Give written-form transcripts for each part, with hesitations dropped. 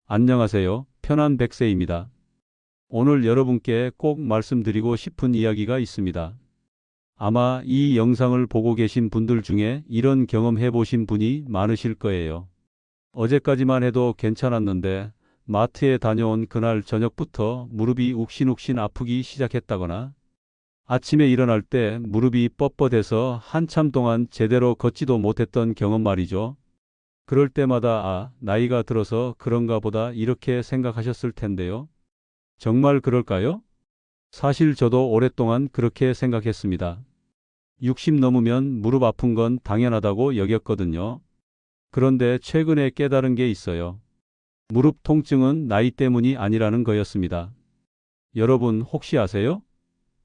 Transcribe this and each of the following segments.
안녕하세요. 편한 백세입니다. 오늘 여러분께 꼭 말씀드리고 싶은 이야기가 있습니다. 아마 이 영상을 보고 계신 분들 중에 이런 경험 해보신 분이 많으실 거예요. 어제까지만 해도 괜찮았는데 마트에 다녀온 그날 저녁부터 무릎이 욱신욱신 아프기 시작했다거나 아침에 일어날 때 무릎이 뻣뻣해서 한참 동안 제대로 걷지도 못했던 경험 말이죠. 그럴 때마다 나이가 들어서 그런가 보다 이렇게 생각하셨을 텐데요. 정말 그럴까요? 사실 저도 오랫동안 그렇게 생각했습니다. 60 넘으면 무릎 아픈 건 당연하다고 여겼거든요. 그런데 최근에 깨달은 게 있어요. 무릎 통증은 나이 때문이 아니라는 거였습니다. 여러분 혹시 아세요?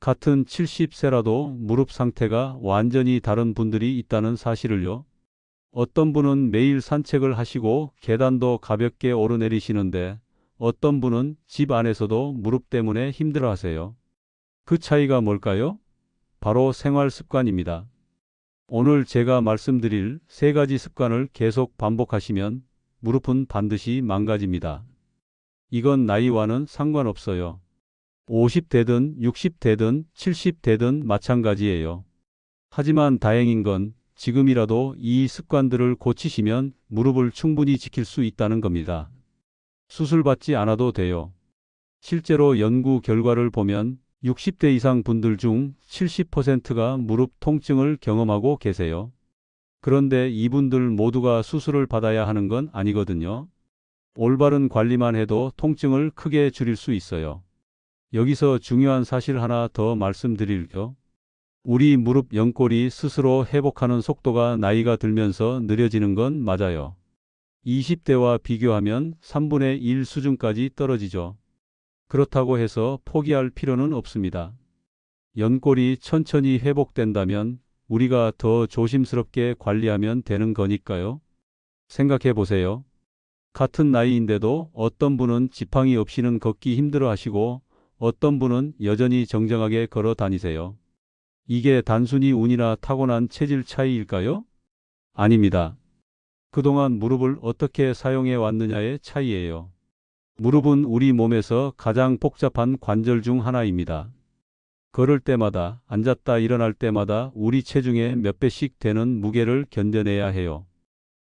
같은 70세라도 무릎 상태가 완전히 다른 분들이 있다는 사실을요. 어떤 분은 매일 산책을 하시고 계단도 가볍게 오르내리시는데 어떤 분은 집 안에서도 무릎 때문에 힘들어하세요. 그 차이가 뭘까요? 바로 생활 습관입니다. 오늘 제가 말씀드릴 세 가지 습관을 계속 반복하시면 무릎은 반드시 망가집니다. 이건 나이와는 상관없어요. 50대든 60대든 70대든 마찬가지예요. 하지만 다행인 건 지금이라도 이 습관들을 고치시면 무릎을 충분히 지킬 수 있다는 겁니다. 수술받지 않아도 돼요. 실제로 연구 결과를 보면 60대 이상 분들 중 70%가 무릎 통증을 경험하고 계세요. 그런데 이분들 모두가 수술을 받아야 하는 건 아니거든요. 올바른 관리만 해도 통증을 크게 줄일 수 있어요. 여기서 중요한 사실 하나 더 말씀드릴게요. 우리 무릎 연골이 스스로 회복하는 속도가 나이가 들면서 느려지는 건 맞아요. 20대와 비교하면 3분의 1 수준까지 떨어지죠. 그렇다고 해서 포기할 필요는 없습니다. 연골이 천천히 회복된다면 우리가 더 조심스럽게 관리하면 되는 거니까요. 생각해 보세요. 같은 나이인데도 어떤 분은 지팡이 없이는 걷기 힘들어 하시고 어떤 분은 여전히 정정하게 걸어 다니세요. 이게 단순히 운이나 타고난 체질 차이일까요? 아닙니다. 그동안 무릎을 어떻게 사용해 왔느냐의 차이예요. 무릎은 우리 몸에서 가장 복잡한 관절 중 하나입니다. 걸을 때마다, 앉았다 일어날 때마다 우리 체중의 몇 배씩 되는 무게를 견뎌내야 해요.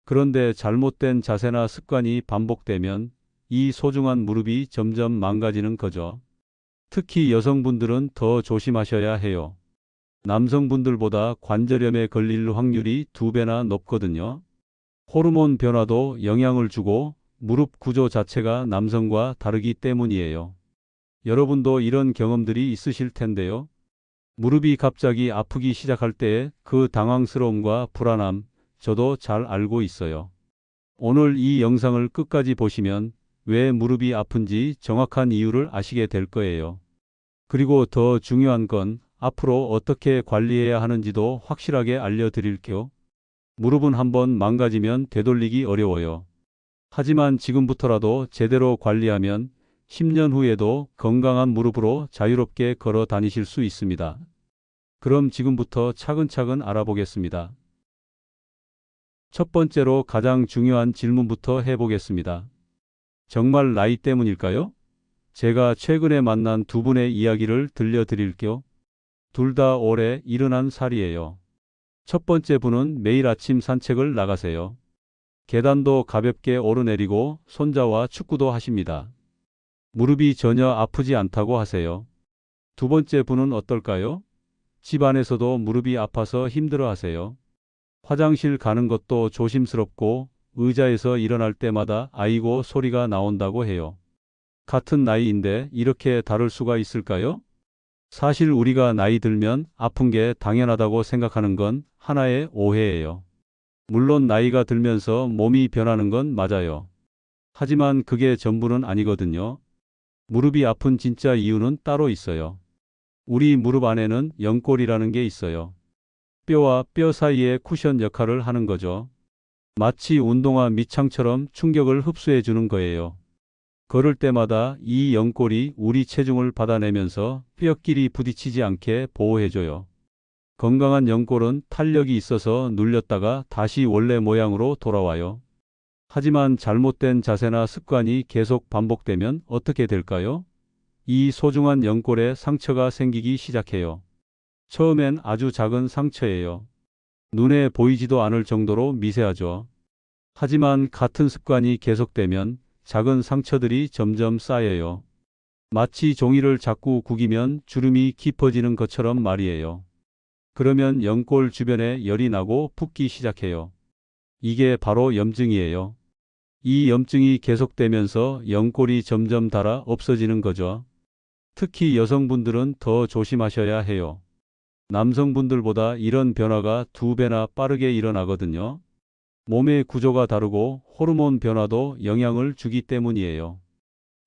그런데 잘못된 자세나 습관이 반복되면 이 소중한 무릎이 점점 망가지는 거죠. 특히 여성분들은 더 조심하셔야 해요. 남성분들보다 관절염에 걸릴 확률이 2배나 높거든요. 호르몬 변화도 영향을 주고 무릎 구조 자체가 남성과 다르기 때문이에요. 여러분도 이런 경험들이 있으실 텐데요. 무릎이 갑자기 아프기 시작할 때의 그 당황스러움과 불안함, 저도 잘 알고 있어요. 오늘 이 영상을 끝까지 보시면 왜 무릎이 아픈지 정확한 이유를 아시게 될 거예요. 그리고 더 중요한 건 앞으로 어떻게 관리해야 하는지도 확실하게 알려드릴게요. 무릎은 한번 망가지면 되돌리기 어려워요. 하지만 지금부터라도 제대로 관리하면 10년 후에도 건강한 무릎으로 자유롭게 걸어 다니실 수 있습니다. 그럼 지금부터 차근차근 알아보겠습니다. 첫 번째로 가장 중요한 질문부터 해보겠습니다. 정말 나이 때문일까요? 제가 최근에 만난 두 분의 이야기를 들려드릴게요. 둘 다 올해 71살이에요. 첫 번째 분은 매일 아침 산책을 나가세요. 계단도 가볍게 오르내리고 손자와 축구도 하십니다. 무릎이 전혀 아프지 않다고 하세요. 두 번째 분은 어떨까요? 집 안에서도 무릎이 아파서 힘들어 하세요. 화장실 가는 것도 조심스럽고 의자에서 일어날 때마다 아이고 소리가 나온다고 해요. 같은 나이인데 이렇게 다를 수가 있을까요? 사실 우리가 나이 들면 아픈 게 당연하다고 생각하는 건 하나의 오해예요. 물론 나이가 들면서 몸이 변하는 건 맞아요. 하지만 그게 전부는 아니거든요. 무릎이 아픈 진짜 이유는 따로 있어요. 우리 무릎 안에는 연골이라는 게 있어요. 뼈와 뼈 사이에 쿠션 역할을 하는 거죠. 마치 운동화 밑창처럼 충격을 흡수해 주는 거예요. 걸을 때마다 이 연골이 우리 체중을 받아내면서 뼈끼리 부딪히지 않게 보호해줘요. 건강한 연골은 탄력이 있어서 눌렸다가 다시 원래 모양으로 돌아와요. 하지만 잘못된 자세나 습관이 계속 반복되면 어떻게 될까요? 이 소중한 연골에 상처가 생기기 시작해요. 처음엔 아주 작은 상처예요. 눈에 보이지도 않을 정도로 미세하죠. 하지만 같은 습관이 계속되면 작은 상처들이 점점 쌓여요. 마치 종이를 자꾸 구기면 주름이 깊어지는 것처럼 말이에요. 그러면 연골 주변에 열이 나고 붓기 시작해요. 이게 바로 염증이에요. 이 염증이 계속되면서 연골이 점점 닳아 없어지는 거죠. 특히 여성분들은 더 조심하셔야 해요. 남성분들보다 이런 변화가 2배나 빠르게 일어나거든요. 몸의 구조가 다르고 호르몬 변화도 영향을 주기 때문이에요.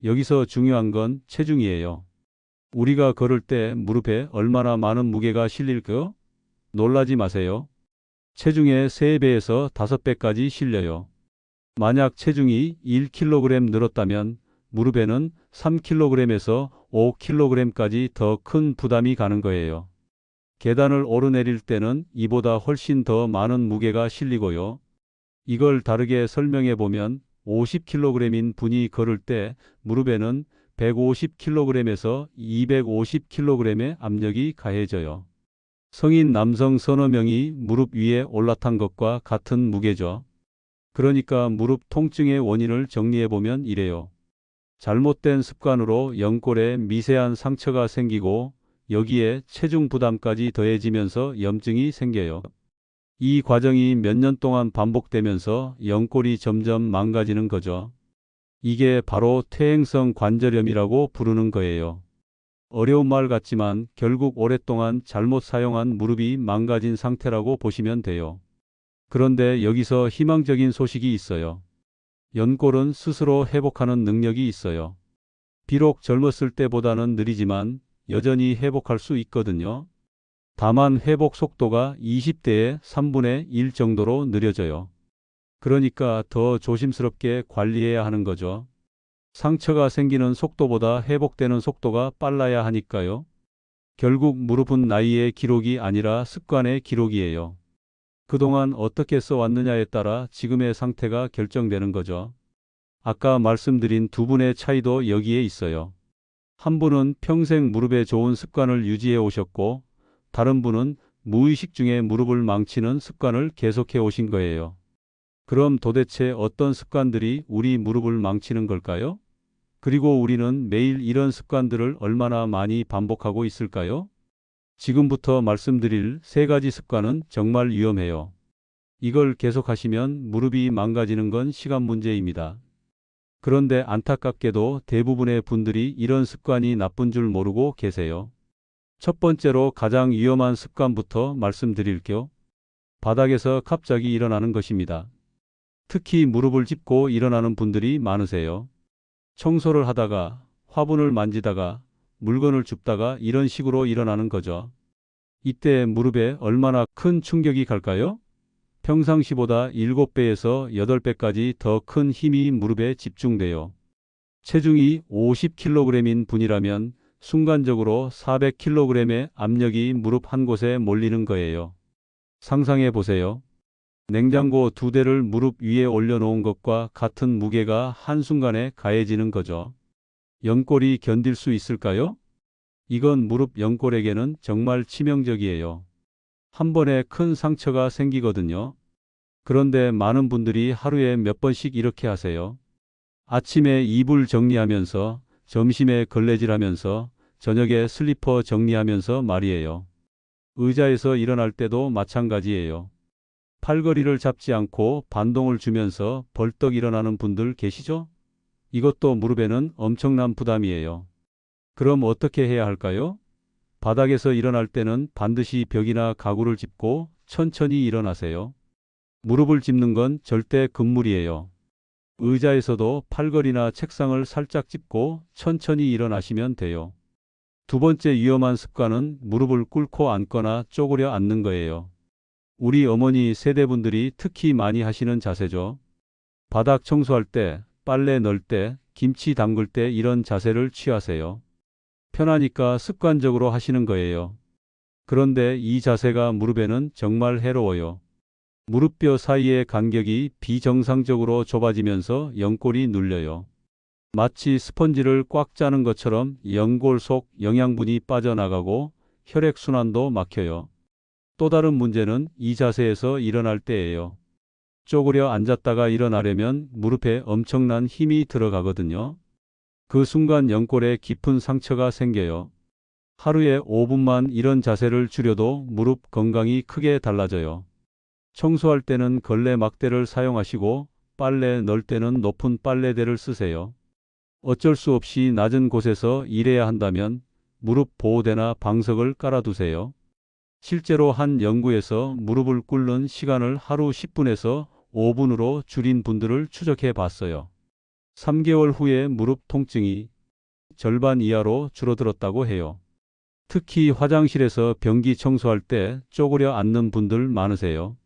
여기서 중요한 건 체중이에요. 우리가 걸을 때 무릎에 얼마나 많은 무게가 실릴까요? 놀라지 마세요. 체중의 3배에서 5배까지 실려요. 만약 체중이 1kg 늘었다면 무릎에는 3kg에서 5kg까지 더 큰 부담이 가는 거예요. 계단을 오르내릴 때는 이보다 훨씬 더 많은 무게가 실리고요. 이걸 다르게 설명해 보면 50kg인 분이 걸을 때 무릎에는 150kg에서 250kg의 압력이 가해져요. 성인 남성 서너 명이 무릎 위에 올라탄 것과 같은 무게죠. 그러니까 무릎 통증의 원인을 정리해 보면 이래요. 잘못된 습관으로 연골에 미세한 상처가 생기고 여기에 체중 부담까지 더해지면서 염증이 생겨요. 이 과정이 몇 년 동안 반복되면서 연골이 점점 망가지는 거죠. 이게 바로 퇴행성 관절염이라고 부르는 거예요. 어려운 말 같지만 결국 오랫동안 잘못 사용한 무릎이 망가진 상태라고 보시면 돼요. 그런데 여기서 희망적인 소식이 있어요. 연골은 스스로 회복하는 능력이 있어요. 비록 젊었을 때보다는 느리지만 여전히 회복할 수 있거든요. 다만 회복 속도가 20대의 3분의 1 정도로 느려져요. 그러니까 더 조심스럽게 관리해야 하는 거죠. 상처가 생기는 속도보다 회복되는 속도가 빨라야 하니까요. 결국 무릎은 나이의 기록이 아니라 습관의 기록이에요. 그동안 어떻게 써왔느냐에 따라 지금의 상태가 결정되는 거죠. 아까 말씀드린 2분의 차이도 여기에 있어요. 한 분은 평생 무릎에 좋은 습관을 유지해 오셨고 다른 분은 무의식 중에 무릎을 망치는 습관을 계속해 오신 거예요. 그럼 도대체 어떤 습관들이 우리 무릎을 망치는 걸까요? 그리고 우리는 매일 이런 습관들을 얼마나 많이 반복하고 있을까요? 지금부터 말씀드릴 3가지 습관은 정말 위험해요. 이걸 계속하시면 무릎이 망가지는 건 시간 문제입니다. 그런데 안타깝게도 대부분의 분들이 이런 습관이 나쁜 줄 모르고 계세요. 첫 번째로 가장 위험한 습관부터 말씀드릴게요. 바닥에서 갑자기 일어나는 것입니다. 특히 무릎을 짚고 일어나는 분들이 많으세요. 청소를 하다가, 화분을 만지다가, 물건을 줍다가 이런 식으로 일어나는 거죠. 이때 무릎에 얼마나 큰 충격이 갈까요? 평상시보다 7배에서 8배까지 더 큰 힘이 무릎에 집중돼요. 체중이 50kg인 분이라면 순간적으로 400kg의 압력이 무릎 한 곳에 몰리는 거예요. 상상해 보세요. 냉장고 2대를 무릎 위에 올려놓은 것과 같은 무게가 한순간에 가해지는 거죠. 연골이 견딜 수 있을까요? 이건 무릎 연골에게는 정말 치명적이에요. 한 번에 큰 상처가 생기거든요. 그런데 많은 분들이 하루에 몇 번씩 이렇게 하세요. 아침에 이불 정리하면서, 점심에 걸레질하면서, 저녁에 슬리퍼 정리하면서 말이에요. 의자에서 일어날 때도 마찬가지예요. 팔걸이를 잡지 않고 반동을 주면서 벌떡 일어나는 분들 계시죠? 이것도 무릎에는 엄청난 부담이에요. 그럼 어떻게 해야 할까요? 바닥에서 일어날 때는 반드시 벽이나 가구를 짚고 천천히 일어나세요. 무릎을 짚는 건 절대 금물이에요. 의자에서도 팔걸이나 책상을 살짝 짚고 천천히 일어나시면 돼요. 2번째 위험한 습관은 무릎을 꿇고 앉거나 쪼그려 앉는 거예요. 우리 어머니 세대분들이 특히 많이 하시는 자세죠. 바닥 청소할 때, 빨래 넣을 때, 김치 담글 때 이런 자세를 취하세요. 편하니까 습관적으로 하시는 거예요. 그런데 이 자세가 무릎에는 정말 해로워요. 무릎뼈 사이의 간격이 비정상적으로 좁아지면서 연골이 눌려요. 마치 스펀지를 꽉 짜는 것처럼 연골 속 영양분이 빠져나가고 혈액순환도 막혀요. 또 다른 문제는 이 자세에서 일어날 때예요. 쪼그려 앉았다가 일어나려면 무릎에 엄청난 힘이 들어가거든요. 그 순간 연골에 깊은 상처가 생겨요. 하루에 5분만 이런 자세를 줄여도 무릎 건강이 크게 달라져요. 청소할 때는 걸레 막대를 사용하시고 빨래 넣을 때는 높은 빨래대를 쓰세요. 어쩔 수 없이 낮은 곳에서 일해야 한다면 무릎 보호대나 방석을 깔아두세요. 실제로 한 연구에서 무릎을 꿇는 시간을 하루 10분에서 5분으로 줄인 분들을 추적해 봤어요. 3개월 후에 무릎 통증이 절반 이하로 줄어들었다고 해요. 특히 화장실에서 변기 청소할 때 쪼그려 앉는 분들 많으세요.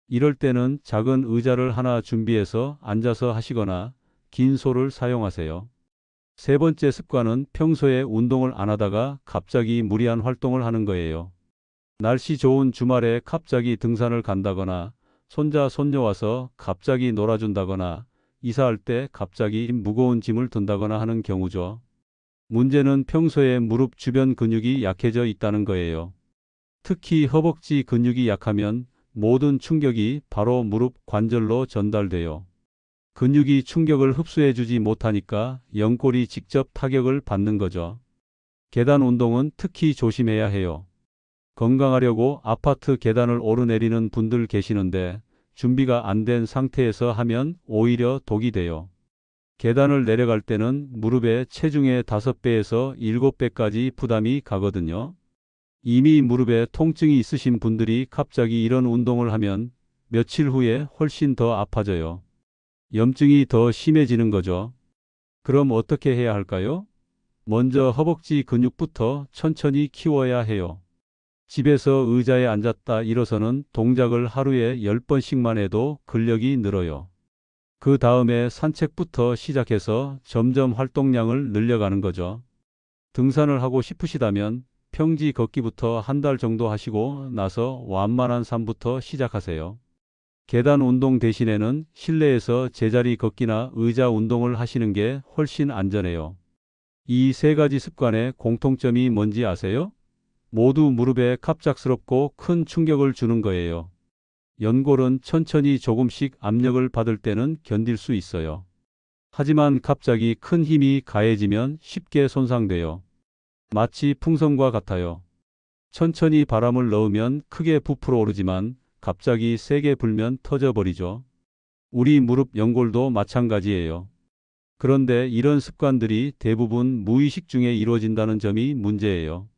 이럴 때는 작은 의자를 하나 준비해서 앉아서 하시거나 긴 소를 사용하세요. 세 번째 습관은 평소에 운동을 안 하다가 갑자기 무리한 활동을 하는 거예요. 날씨 좋은 주말에 갑자기 등산을 간다거나 손자 손녀 와서 갑자기 놀아준다거나 이사할 때 갑자기 무거운 짐을 든다거나 하는 경우죠. 문제는 평소에 무릎 주변 근육이 약해져 있다는 거예요. 특히 허벅지 근육이 약하면 모든 충격이 바로 무릎 관절로 전달돼요. 근육이 충격을 흡수해주지 못하니까 연골이 직접 타격을 받는 거죠. 계단 운동은 특히 조심해야 해요. 건강하려고 아파트 계단을 오르내리는 분들 계시는데 준비가 안 된 상태에서 하면 오히려 독이 돼요. 계단을 내려갈 때는 무릎의 체중의 5배에서 7배까지 부담이 가거든요. 이미 무릎에 통증이 있으신 분들이 갑자기 이런 운동을 하면 며칠 후에 훨씬 더 아파져요. 염증이 더 심해지는 거죠. 그럼 어떻게 해야 할까요? 먼저 허벅지 근육부터 천천히 키워야 해요. 집에서 의자에 앉았다 일어서는 동작을 하루에 10번씩만 해도 근력이 늘어요. 그 다음에 산책부터 시작해서 점점 활동량을 늘려가는 거죠. 등산을 하고 싶으시다면 평지 걷기부터 한 달 정도 하시고 나서 완만한 산부터 시작하세요. 계단 운동 대신에는 실내에서 제자리 걷기나 의자 운동을 하시는 게 훨씬 안전해요. 이 세 가지 습관의 공통점이 뭔지 아세요? 모두 무릎에 갑작스럽고 큰 충격을 주는 거예요. 연골은 천천히 조금씩 압력을 받을 때는 견딜 수 있어요. 하지만 갑자기 큰 힘이 가해지면 쉽게 손상돼요. 마치 풍선과 같아요. 천천히 바람을 넣으면 크게 부풀어 오르지만 갑자기 세게 불면 터져버리죠. 우리 무릎 연골도 마찬가지예요. 그런데 이런 습관들이 대부분 무의식 중에 이루어진다는 점이 문제예요.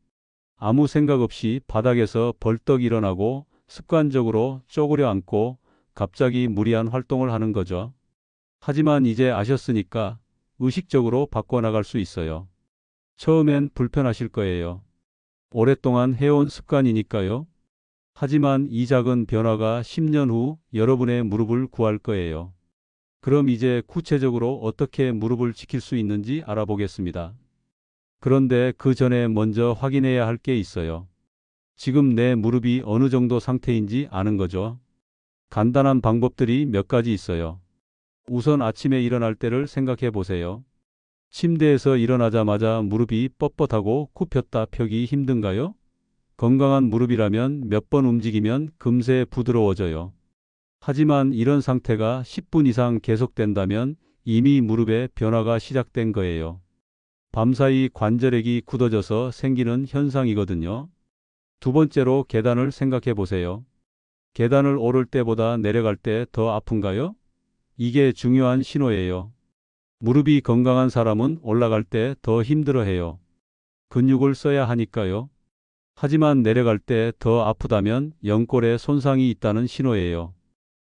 아무 생각 없이 바닥에서 벌떡 일어나고 습관적으로 쪼그려 앉고 갑자기 무리한 활동을 하는 거죠. 하지만 이제 아셨으니까 의식적으로 바꿔나갈 수 있어요. 처음엔 불편하실 거예요. 오랫동안 해온 습관이니까요. 하지만 이 작은 변화가 10년 후 여러분의 무릎을 구할 거예요. 그럼 이제 구체적으로 어떻게 무릎을 지킬 수 있는지 알아보겠습니다. 그런데 그 전에 먼저 확인해야 할 게 있어요. 지금 내 무릎이 어느 정도 상태인지 아는 거죠. 간단한 방법들이 몇 가지 있어요. 우선 아침에 일어날 때를 생각해 보세요. 침대에서 일어나자마자 무릎이 뻣뻣하고 굽혔다 펴기 힘든가요? 건강한 무릎이라면 몇 번 움직이면 금세 부드러워져요. 하지만 이런 상태가 10분 이상 계속된다면 이미 무릎에 변화가 시작된 거예요. 밤사이 관절액이 굳어져서 생기는 현상이거든요. 두 번째로 계단을 생각해 보세요. 계단을 오를 때보다 내려갈 때 더 아픈가요? 이게 중요한 신호예요. 무릎이 건강한 사람은 올라갈 때 더 힘들어해요. 근육을 써야 하니까요. 하지만 내려갈 때 더 아프다면 연골에 손상이 있다는 신호예요.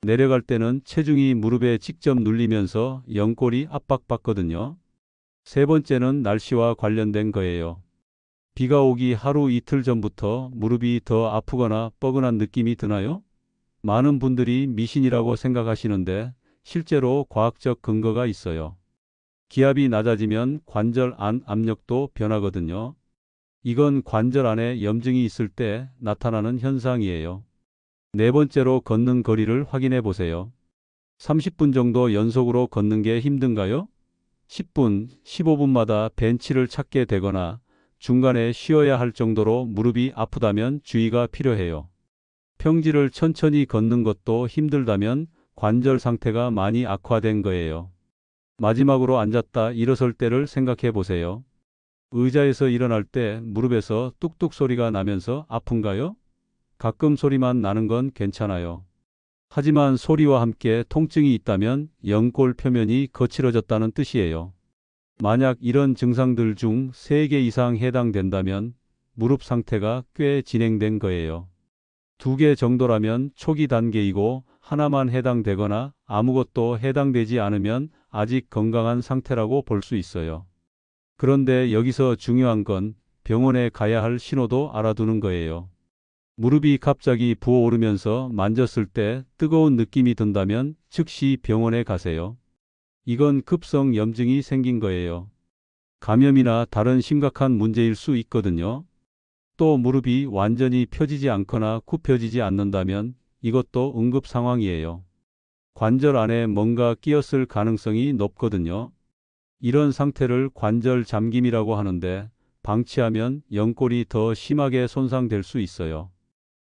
내려갈 때는 체중이 무릎에 직접 눌리면서 연골이 압박받거든요. 세 번째는 날씨와 관련된 거예요. 비가 오기 하루 이틀 전부터 무릎이 더 아프거나 뻐근한 느낌이 드나요? 많은 분들이 미신이라고 생각하시는데 실제로 과학적 근거가 있어요. 기압이 낮아지면 관절 안 압력도 변하거든요. 이건 관절 안에 염증이 있을 때 나타나는 현상이에요. 네 번째로 걷는 거리를 확인해 보세요. 30분 정도 연속으로 걷는 게 힘든가요? 10분, 15분마다 벤치를 찾게 되거나 중간에 쉬어야 할 정도로 무릎이 아프다면 주의가 필요해요. 평지를 천천히 걷는 것도 힘들다면 관절 상태가 많이 악화된 거예요. 마지막으로 앉았다 일어설 때를 생각해 보세요. 의자에서 일어날 때 무릎에서 뚝뚝 소리가 나면서 아픈가요? 가끔 소리만 나는 건 괜찮아요. 하지만 소리와 함께 통증이 있다면 연골 표면이 거칠어졌다는 뜻이에요. 만약 이런 증상들 중 3개 이상 해당된다면 무릎 상태가 꽤 진행된 거예요. 2개 정도라면 초기 단계이고 하나만 해당되거나 아무것도 해당되지 않으면 아직 건강한 상태라고 볼 수 있어요. 그런데 여기서 중요한 건 병원에 가야 할 신호도 알아두는 거예요. 무릎이 갑자기 부어오르면서 만졌을 때 뜨거운 느낌이 든다면 즉시 병원에 가세요. 이건 급성 염증이 생긴 거예요. 감염이나 다른 심각한 문제일 수 있거든요. 또 무릎이 완전히 펴지지 않거나 굽혀지지 않는다면 이것도 응급 상황이에요. 관절 안에 뭔가 끼었을 가능성이 높거든요. 이런 상태를 관절 잠김이라고 하는데 방치하면 연골이 더 심하게 손상될 수 있어요.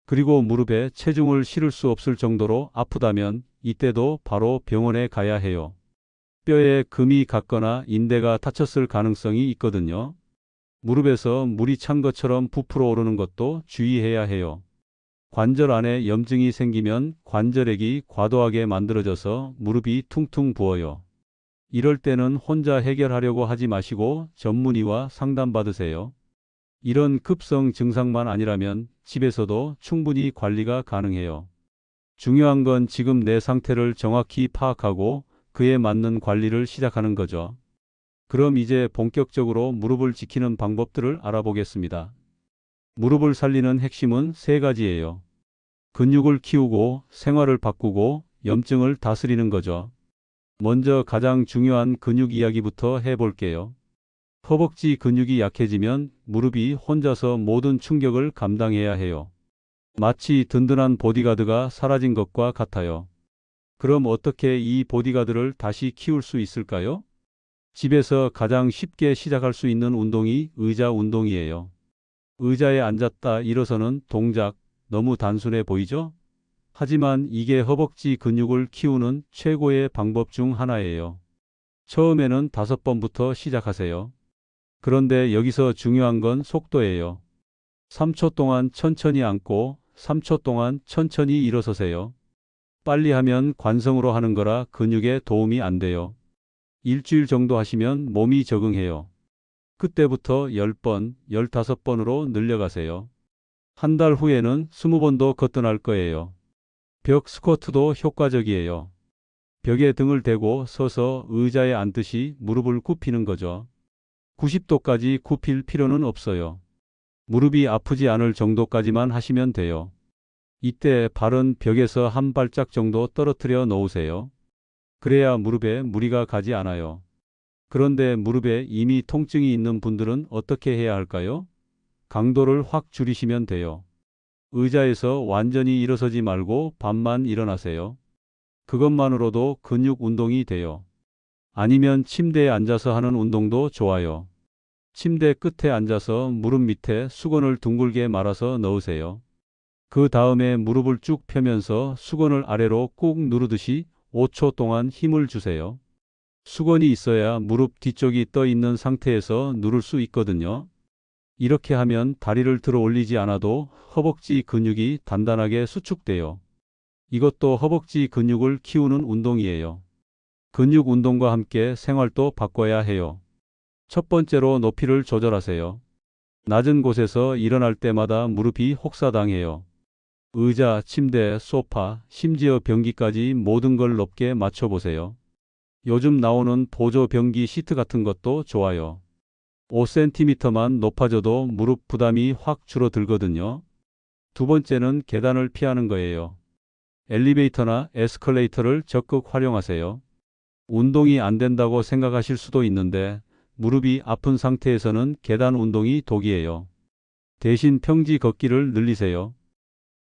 그리고 무릎에 체중을 실을 수 없을 정도로 아프다면 이때도 바로 병원에 가야 해요. 뼈에 금이 갔거나 인대가 다쳤을 가능성이 있거든요. 무릎에서 물이 찬 것처럼 부풀어 오르는 것도 주의해야 해요. 관절 안에 염증이 생기면 관절액이 과도하게 만들어져서 무릎이 퉁퉁 부어요. 이럴 때는 혼자 해결하려고 하지 마시고 전문의와 상담받으세요. 이런 급성 증상만 아니라면 집에서도 충분히 관리가 가능해요. 중요한 건 지금 내 상태를 정확히 파악하고 그에 맞는 관리를 시작하는 거죠. 그럼 이제 본격적으로 무릎을 지키는 방법들을 알아보겠습니다. 무릎을 살리는 핵심은 3가지예요. 근육을 키우고 생활을 바꾸고 염증을 다스리는 거죠. 먼저 가장 중요한 근육 이야기부터 해볼게요. 허벅지 근육이 약해지면 무릎이 혼자서 모든 충격을 감당해야 해요. 마치 든든한 보디가드가 사라진 것과 같아요. 그럼 어떻게 이 보디가드를 다시 키울 수 있을까요? 집에서 가장 쉽게 시작할 수 있는 운동이 의자 운동이에요. 의자에 앉았다 일어서는 동작, 너무 단순해 보이죠? 하지만 이게 허벅지 근육을 키우는 최고의 방법 중 하나예요. 처음에는 5번부터 시작하세요. 그런데 여기서 중요한 건 속도예요. 3초 동안 천천히 앉고 3초 동안 천천히 일어서세요. 빨리 하면 관성으로 하는 거라 근육에 도움이 안 돼요. 일주일 정도 하시면 몸이 적응해요. 그때부터 10번, 15번으로 늘려가세요. 한 달 후에는 20번도 거뜬할 거예요. 벽 스쿼트도 효과적이에요. 벽에 등을 대고 서서 의자에 앉듯이 무릎을 굽히는 거죠. 90도까지 굽힐 필요는 없어요. 무릎이 아프지 않을 정도까지만 하시면 돼요. 이때 발은 벽에서 한 발짝 정도 떨어뜨려 놓으세요. 그래야 무릎에 무리가 가지 않아요. 그런데 무릎에 이미 통증이 있는 분들은 어떻게 해야 할까요? 강도를 확 줄이시면 돼요. 의자에서 완전히 일어서지 말고 반만 일어나세요. 그것만으로도 근육 운동이 돼요. 아니면 침대에 앉아서 하는 운동도 좋아요. 침대 끝에 앉아서 무릎 밑에 수건을 둥글게 말아서 넣으세요. 그 다음에 무릎을 쭉 펴면서 수건을 아래로 꾹 누르듯이 5초 동안 힘을 주세요. 수건이 있어야 무릎 뒤쪽이 떠 있는 상태에서 누를 수 있거든요. 이렇게 하면 다리를 들어 올리지 않아도 허벅지 근육이 단단하게 수축돼요. 이것도 허벅지 근육을 키우는 운동이에요. 근육 운동과 함께 생활도 바꿔야 해요. 첫 번째로 높이를 조절하세요. 낮은 곳에서 일어날 때마다 무릎이 혹사당해요. 의자, 침대, 소파, 심지어 변기까지 모든 걸 높게 맞춰보세요. 요즘 나오는 보조 변기 시트 같은 것도 좋아요. 5cm만 높아져도 무릎 부담이 확 줄어들거든요. 두 번째는 계단을 피하는 거예요. 엘리베이터나 에스컬레이터를 적극 활용하세요. 운동이 안 된다고 생각하실 수도 있는데 무릎이 아픈 상태에서는 계단 운동이 독이에요. 대신 평지 걷기를 늘리세요.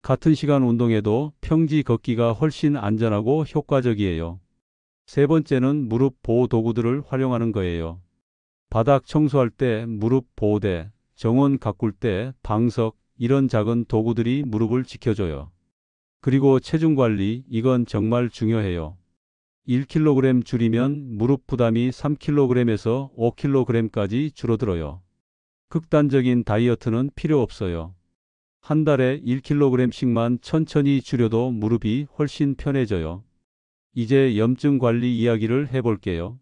같은 시간 운동해도 평지 걷기가 훨씬 안전하고 효과적이에요. 세 번째는 무릎 보호 도구들을 활용하는 거예요. 바닥 청소할 때 무릎 보호대, 정원 가꿀 때 방석, 이런 작은 도구들이 무릎을 지켜줘요. 그리고 체중 관리, 이건 정말 중요해요. 1kg 줄이면 무릎 부담이 3kg에서 5kg까지 줄어들어요. 극단적인 다이어트는 필요 없어요. 한 달에 1kg씩만 천천히 줄여도 무릎이 훨씬 편해져요. 이제 염증 관리 이야기를 해볼게요.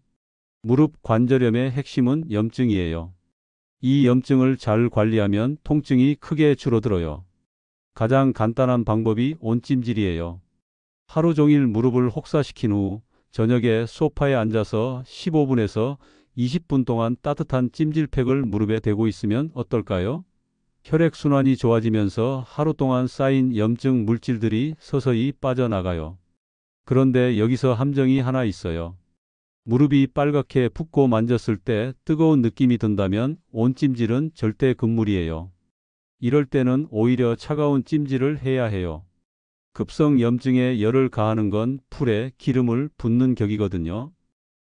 무릎 관절염의 핵심은 염증이에요. 이 염증을 잘 관리하면 통증이 크게 줄어들어요. 가장 간단한 방법이 온찜질이에요. 하루 종일 무릎을 혹사시킨 후 저녁에 소파에 앉아서 15분에서 20분 동안 따뜻한 찜질팩을 무릎에 대고 있으면 어떨까요? 혈액순환이 좋아지면서 하루 동안 쌓인 염증 물질들이 서서히 빠져나가요. 그런데 여기서 함정이 하나 있어요. 무릎이 빨갛게 붓고 만졌을 때 뜨거운 느낌이 든다면 온찜질은 절대 금물이에요. 이럴 때는 오히려 차가운 찜질을 해야 해요. 급성 염증에 열을 가하는 건 풀에 기름을 붓는 격이거든요.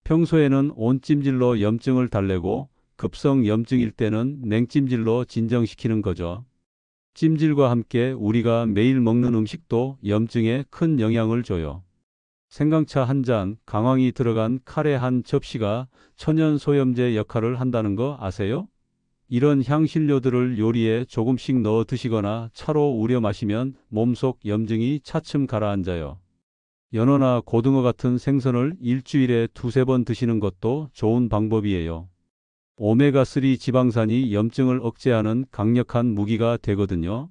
평소에는 온찜질로 염증을 달래고 급성 염증일 때는 냉찜질로 진정시키는 거죠. 찜질과 함께 우리가 매일 먹는 음식도 염증에 큰 영향을 줘요. 생강차 한 잔, 강황이 들어간 카레 한 접시가 천연 소염제 역할을 한다는 거 아세요? 이런 향신료들을 요리에 조금씩 넣어 드시거나 차로 우려 마시면 몸속 염증이 차츰 가라앉아요. 연어나 고등어 같은 생선을 일주일에 두세 번 드시는 것도 좋은 방법이에요. 오메가3 지방산이 염증을 억제하는 강력한 무기가 되거든요.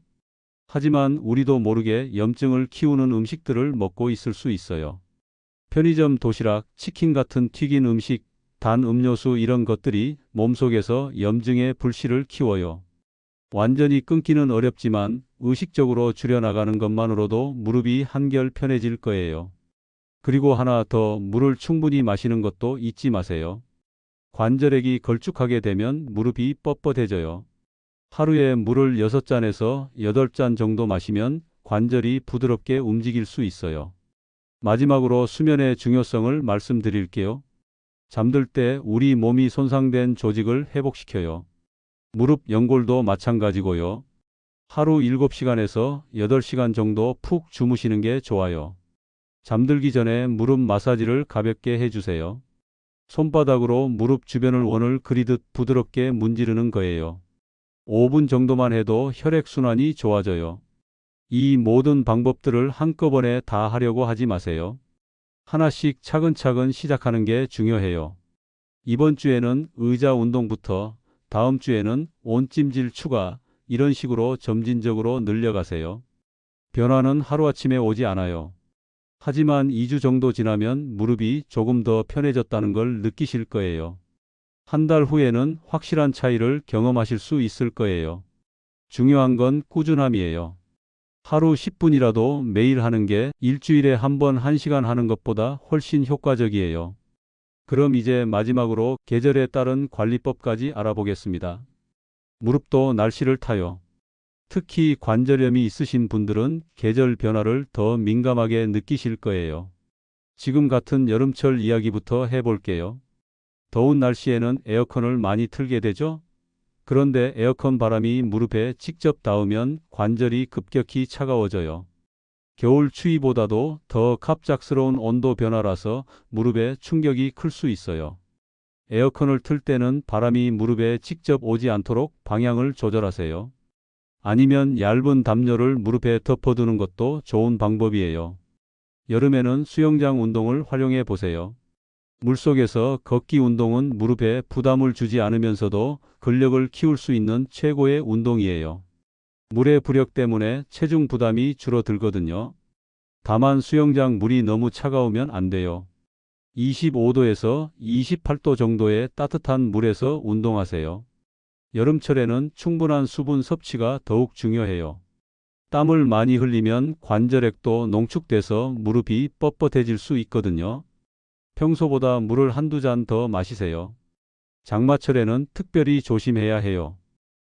하지만 우리도 모르게 염증을 키우는 음식들을 먹고 있을 수 있어요. 편의점 도시락, 치킨 같은 튀긴 음식, 단 음료수 이런 것들이 몸속에서 염증의 불씨를 키워요. 완전히 끊기는 어렵지만 의식적으로 줄여나가는 것만으로도 무릎이 한결 편해질 거예요. 그리고 하나 더, 물을 충분히 마시는 것도 잊지 마세요. 관절액이 걸쭉하게 되면 무릎이 뻣뻣해져요. 하루에 물을 6잔에서 8잔 정도 마시면 관절이 부드럽게 움직일 수 있어요. 마지막으로 수면의 중요성을 말씀드릴게요. 잠들 때 우리 몸이 손상된 조직을 회복시켜요. 무릎 연골도 마찬가지고요. 하루 7시간에서 8시간 정도 푹 주무시는 게 좋아요. 잠들기 전에 무릎 마사지를 가볍게 해주세요. 손바닥으로 무릎 주변을 원을 그리듯 부드럽게 문지르는 거예요. 5분 정도만 해도 혈액순환이 좋아져요. 이 모든 방법들을 한꺼번에 다 하려고 하지 마세요. 하나씩 차근차근 시작하는 게 중요해요. 이번 주에는 의자 운동부터, 다음 주에는 온찜질 추가, 이런 식으로 점진적으로 늘려가세요. 변화는 하루아침에 오지 않아요. 하지만 2주 정도 지나면 무릎이 조금 더 편해졌다는 걸 느끼실 거예요. 한 달 후에는 확실한 차이를 경험하실 수 있을 거예요. 중요한 건 꾸준함이에요. 하루 10분이라도 매일 하는 게 일주일에 한 번 1시간 하는 것보다 훨씬 효과적이에요. 그럼 이제 마지막으로 계절에 따른 관리법까지 알아보겠습니다. 무릎도 날씨를 타요. 특히 관절염이 있으신 분들은 계절 변화를 더 민감하게 느끼실 거예요. 지금 같은 여름철 이야기부터 해볼게요. 더운 날씨에는 에어컨을 많이 틀게 되죠? 그런데 에어컨 바람이 무릎에 직접 닿으면 관절이 급격히 차가워져요. 겨울 추위보다도 더 갑작스러운 온도 변화라서 무릎에 충격이 클 수 있어요. 에어컨을 틀 때는 바람이 무릎에 직접 오지 않도록 방향을 조절하세요. 아니면 얇은 담요를 무릎에 덮어두는 것도 좋은 방법이에요. 여름에는 수영장 운동을 활용해 보세요. 물속에서 걷기 운동은 무릎에 부담을 주지 않으면서도 근력을 키울 수 있는 최고의 운동이에요. 물의 부력 때문에 체중 부담이 줄어들거든요. 다만 수영장 물이 너무 차가우면 안 돼요. 25도에서 28도 정도의 따뜻한 물에서 운동하세요. 여름철에는 충분한 수분 섭취가 더욱 중요해요. 땀을 많이 흘리면 관절액도 농축돼서 무릎이 뻣뻣해질 수 있거든요. 평소보다 물을 한두 잔 더 마시세요. 장마철에는 특별히 조심해야 해요.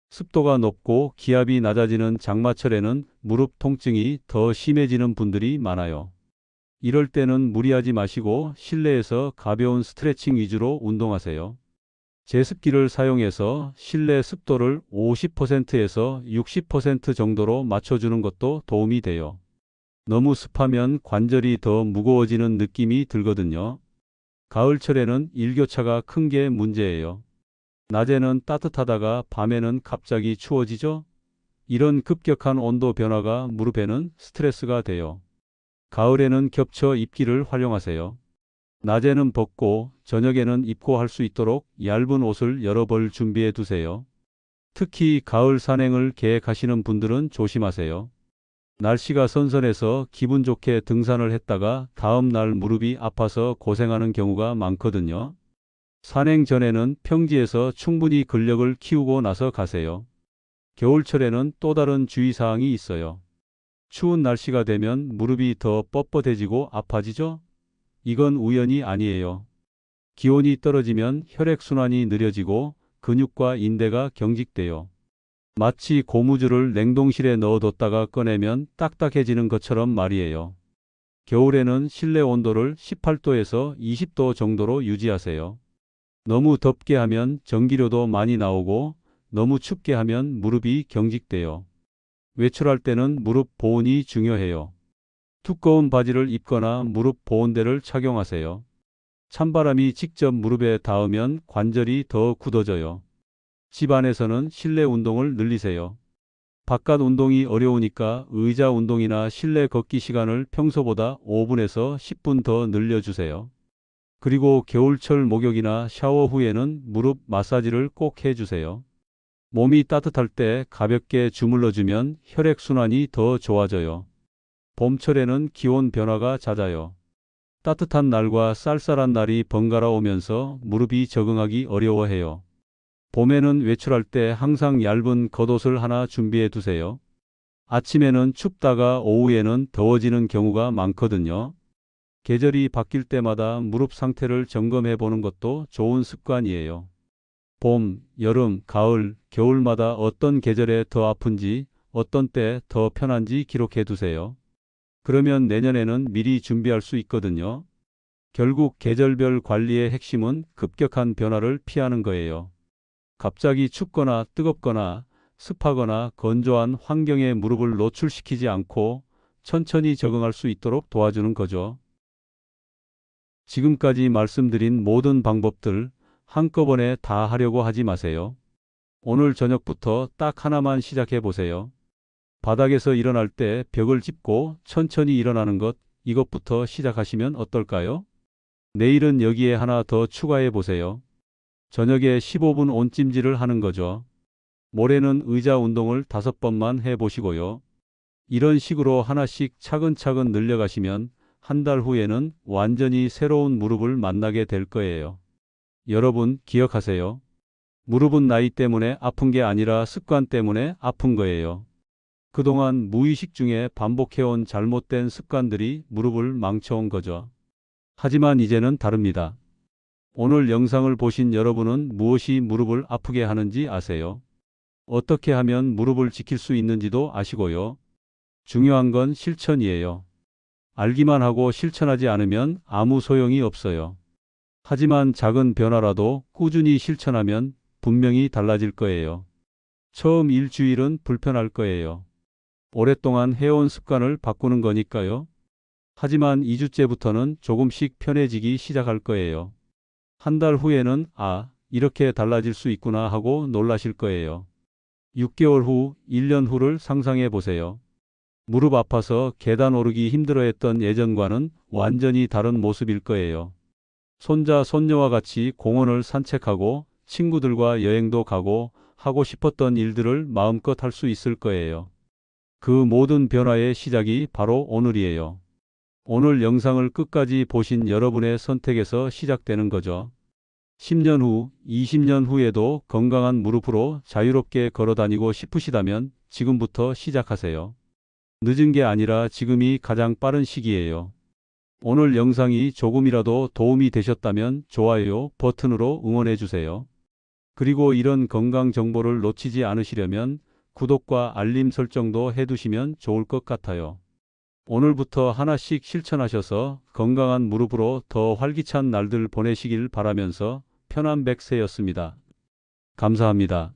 습도가 높고 기압이 낮아지는 장마철에는 무릎 통증이 더 심해지는 분들이 많아요. 이럴 때는 무리하지 마시고 실내에서 가벼운 스트레칭 위주로 운동하세요. 제습기를 사용해서 실내 습도를 50%에서 60% 정도로 맞춰주는 것도 도움이 돼요. 너무 습하면 관절이 더 무거워지는 느낌이 들거든요. 가을철에는 일교차가 큰 게 문제예요. 낮에는 따뜻하다가 밤에는 갑자기 추워지죠? 이런 급격한 온도 변화가 무릎에는 스트레스가 돼요. 가을에는 겹쳐 입기를 활용하세요. 낮에는 벗고 저녁에는 입고 할 수 있도록 얇은 옷을 여러 벌 준비해 두세요. 특히 가을 산행을 계획하시는 분들은 조심하세요. 날씨가 선선해서 기분 좋게 등산을 했다가 다음 날 무릎이 아파서 고생하는 경우가 많거든요. 산행 전에는 평지에서 충분히 근력을 키우고 나서 가세요. 겨울철에는 또 다른 주의사항이 있어요. 추운 날씨가 되면 무릎이 더 뻣뻣해지고 아파지죠? 이건 우연이 아니에요. 기온이 떨어지면 혈액순환이 느려지고 근육과 인대가 경직돼요. 마치 고무줄을 냉동실에 넣어뒀다가 꺼내면 딱딱해지는 것처럼 말이에요. 겨울에는 실내 온도를 18도에서 20도 정도로 유지하세요. 너무 덥게 하면 전기료도 많이 나오고 너무 춥게 하면 무릎이 경직돼요. 외출할 때는 무릎 보온이 중요해요. 두꺼운 바지를 입거나 무릎 보온대를 착용하세요. 찬바람이 직접 무릎에 닿으면 관절이 더 굳어져요. 집 안에서는 실내 운동을 늘리세요. 바깥 운동이 어려우니까 의자 운동이나 실내 걷기 시간을 평소보다 5분에서 10분 더 늘려주세요. 그리고 겨울철 목욕이나 샤워 후에는 무릎 마사지를 꼭 해주세요. 몸이 따뜻할 때 가볍게 주물러주면 혈액순환이 더 좋아져요. 봄철에는 기온 변화가 잦아요. 따뜻한 날과 쌀쌀한 날이 번갈아 오면서 무릎이 적응하기 어려워해요. 봄에는 외출할 때 항상 얇은 겉옷을 하나 준비해 두세요. 아침에는 춥다가 오후에는 더워지는 경우가 많거든요. 계절이 바뀔 때마다 무릎 상태를 점검해 보는 것도 좋은 습관이에요. 봄, 여름, 가을, 겨울마다 어떤 계절에 더 아픈지, 어떤 때 더 편한지 기록해 두세요. 그러면 내년에는 미리 준비할 수 있거든요. 결국 계절별 관리의 핵심은 급격한 변화를 피하는 거예요. 갑자기 춥거나 뜨겁거나 습하거나 건조한 환경에 무릎을 노출시키지 않고 천천히 적응할 수 있도록 도와주는 거죠. 지금까지 말씀드린 모든 방법들 한꺼번에 다 하려고 하지 마세요. 오늘 저녁부터 딱 하나만 시작해 보세요. 바닥에서 일어날 때 벽을 짚고 천천히 일어나는 것, 이것부터 시작하시면 어떨까요? 내일은 여기에 하나 더 추가해 보세요. 저녁에 15분 온찜질을 하는 거죠. 모레는 의자 운동을 5번만 해보시고요. 이런 식으로 하나씩 차근차근 늘려가시면 한 달 후에는 완전히 새로운 무릎을 만나게 될 거예요. 여러분 기억하세요. 무릎은 나이 때문에 아픈 게 아니라 습관 때문에 아픈 거예요. 그동안 무의식 중에 반복해온 잘못된 습관들이 무릎을 망쳐온 거죠. 하지만 이제는 다릅니다. 오늘 영상을 보신 여러분은 무엇이 무릎을 아프게 하는지 아세요? 어떻게 하면 무릎을 지킬 수 있는지도 아시고요. 중요한 건 실천이에요. 알기만 하고 실천하지 않으면 아무 소용이 없어요. 하지만 작은 변화라도 꾸준히 실천하면 분명히 달라질 거예요. 처음 일주일은 불편할 거예요. 오랫동안 해온 습관을 바꾸는 거니까요. 하지만 2주째부터는 조금씩 편해지기 시작할 거예요. 한 달 후에는 이렇게 달라질 수 있구나 하고 놀라실 거예요. 6개월 후, 1년 후를 상상해 보세요. 무릎 아파서 계단 오르기 힘들어했던 예전과는 완전히 다른 모습일 거예요. 손자, 손녀와 같이 공원을 산책하고 친구들과 여행도 가고 하고 싶었던 일들을 마음껏 할 수 있을 거예요. 그 모든 변화의 시작이 바로 오늘이에요. 오늘 영상을 끝까지 보신 여러분의 선택에서 시작되는 거죠. 10년 후, 20년 후에도 건강한 무릎으로 자유롭게 걸어 다니고 싶으시다면 지금부터 시작하세요. 늦은 게 아니라 지금이 가장 빠른 시기예요. 오늘 영상이 조금이라도 도움이 되셨다면 좋아요 버튼으로 응원해 주세요. 그리고 이런 건강 정보를 놓치지 않으시려면 구독과 알림 설정도 해두시면 좋을 것 같아요. 오늘부터 하나씩 실천하셔서 건강한 무릎으로 더 활기찬 날들 보내시길 바라면서 편한 백세였습니다. 감사합니다.